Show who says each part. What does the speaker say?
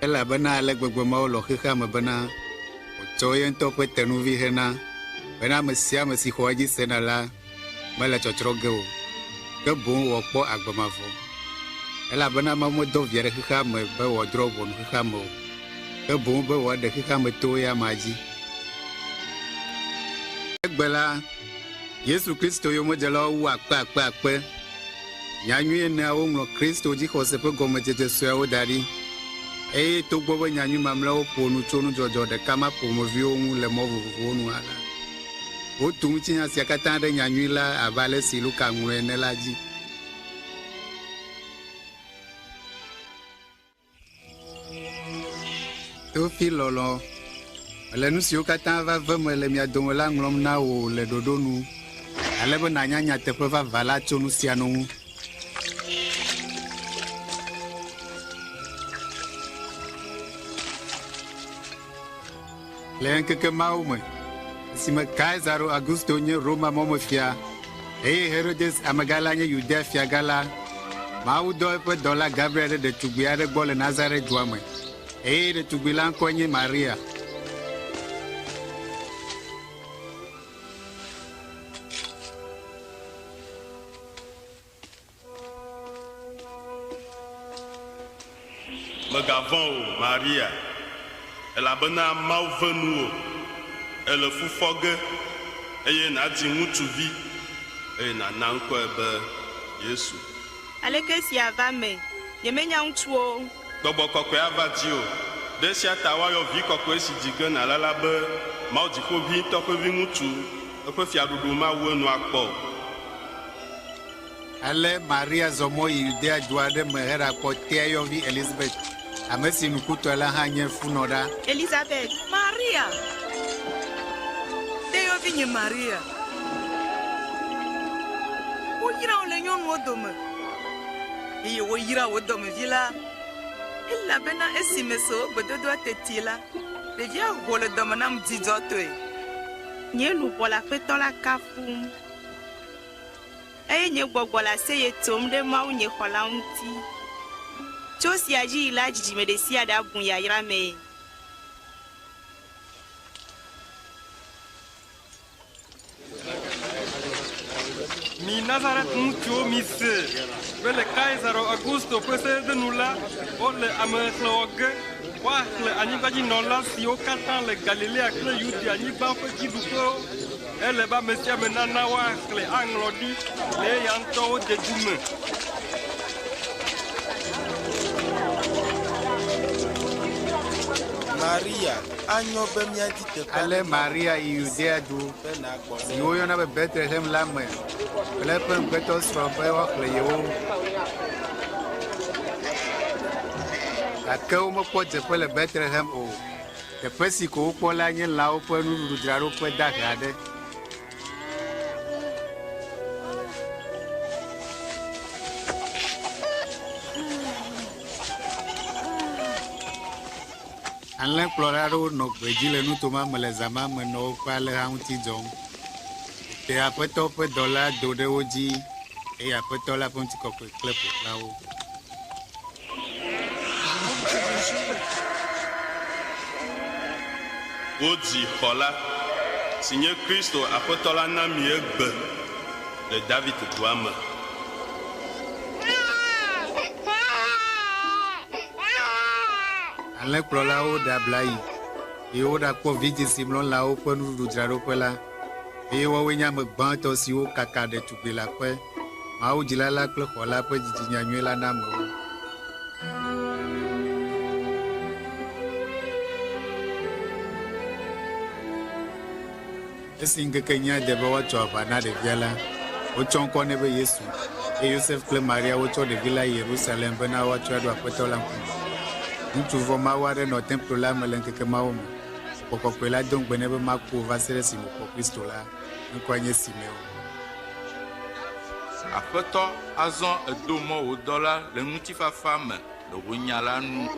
Speaker 1: elabena le gbegbe mawo le xexea me bena wotsɔ ye ŋutɔ ƒe tenuvi hena bena ame sia ame si xɔ edzi sena la mele tsɔtsrɔ̃ ge o, ke boŋ wòakpɔ agbemavɔ. Elabena Mawu medɔ via ɖe xexea me be wòadrɔ̃ ʋɔnu xexea me o, ke boŋ be wòaɖe xexea me to ya ma dzi. Egbe la, Yesu Kristo yomedzelawo wu akpe. Nyanyui eneawo ŋlɔ Kristo dzixɔse ƒe gɔmedzedze sueawo da ɖi, eye togbɔ be nyanyui mamlɛawo ƒo nu tso nudzɔdzɔ ɖeka ma ƒomeviwo ŋu le mɔ vovovowo nu hã la, wotu ŋutinya sia katã ɖe nyanyui la abe ale si Luka ŋlɔe ene la dzi. Teofi lɔlɔ, le nu siwo katã va ve me le mia dome la ŋlɔm na wò le ɖoɖo nu, ale be nànya nyateƒe vavã la tso nu sia nu ŋu. Le ŋkeke mawo me, esime Kaisaro Augusto nye Roma mɔmefia, eye Herodes amegã la nye Yudea fiagã la, Mawu dɔ eƒe dɔla Gabriel ɖe ɖetugbi aɖe gbɔ le Nazaret dua me, eye ɖetugbi la ŋkɔe nye Maria.
Speaker 2: Megavɔ̃ o, Maria, elabena Mawu ve nuwò, ele fu fɔ ge, eye nàdzi ŋutsuvi, eye nàna ŋkɔe be Yesu.
Speaker 3: Aleke sia va me, nyemenya ŋutsu o.
Speaker 2: Gbɔgbɔ kɔkɔe ava dzi o, ɖe sia ta woayɔ vi kɔkɔe si dzi ge nàla la be Mawu dziƒovi ŋutɔ ƒe viŋutsu, eƒe fiaɖuɖu mawu enu akpɔ o.
Speaker 1: Ale Maria zɔ mɔ yi Yudea du aɖe me heɖakpɔ tea yɔvi Elizabeth, ame si nukutɔe la hã nye funɔ ɖa.
Speaker 3: Elizabeth.
Speaker 4: Maria. Teyɔvi nye Maria. Woyra wo le nyɔnuwo dome. Eye woyra wo domevi la, elabena esime se wo gbedodoa teti la, ɖevia ho le dɔme nam dzidzɔtɔe.
Speaker 3: Nye luʋɔ le Aƒetɔ la kafum, eye nye gbɔgbɔ le aseye tsom ɖe Mawu nye xɔla ŋuti. Tso sia dzi yi la, dzidzime ɖe sia ɖe abu yayra me.
Speaker 5: Mi Nazaret ŋutsuwo mi se be le Kaisaro Augusto ƒe seɖenu la, wole ame xlẽwɔ ge woaxlẽ anyigbadzinɔla siwo katã le Galilea kple Yudea anyigba ƒe dziɖuƒewo. Ele be ame sia ame nana woaxlẽ aŋlɔ ɖi le eya ŋutɔwo dedu me.
Speaker 6: Maria, anyo be miadi teƒe.
Speaker 1: Ale Maria yi Yudea du si woyɔna be Bethlehem la me, kple eƒe ŋgbetɔ srɔ̃ be woaxlẽ yewo. Gake womekpɔ dzeƒe le Bethlehem o. Teƒe si ko wokpɔ la nye lãwo ƒe nuɖuɖudzraɖoƒe dahe aɖe. Alẽkplɔla aɖewo nɔ gbedzi le nutoma me le zama me nɔ woƒe alẽha ŋuti dzɔm. Te Aƒetɔ ƒe dɔla do ɖe wo dzi, eye Aƒetɔ la ƒe ŋutikɔkɔe kple ƒoxlawo.
Speaker 2: Wodzi xɔ la, si nye Kristo Aƒetɔ la na mi egbe le David dua me.
Speaker 1: Alẽkplɔlawo ɖe abla yi, eye woɖakpɔ vidzĩ si mlɔ lãwo ƒe nuɖuɖudzraɖoƒe la, eye woawoe nye ame gbãtɔ siwo kaka ɖetugbi la ƒe Mawudzila la kple xɔ la ƒe dzidzi nyanyui la na amewo. Esi ŋkeke nya de be woatsɔ aʋa na ɖevia la, wotsɔ ŋkɔ nɛ be Yesu, eye Yosef kple Maria wotsɔ ɖevi la yi Yerusalem bena woatsɔe ɖo Aƒetɔ la ŋkume. Ŋutsuvɔ mawu aɖe nɔ templo la me le ŋkeke mawo me. Kɔkɔkɔe la do ŋugbe nɛ be maku va se ɖe esime wòkpɔ Kristo la. Ŋkɔe nye Simeon.
Speaker 6: Aƒetɔ azɔ edo mɔ wò dɔla le ŋutifafa me le wò nya la nu.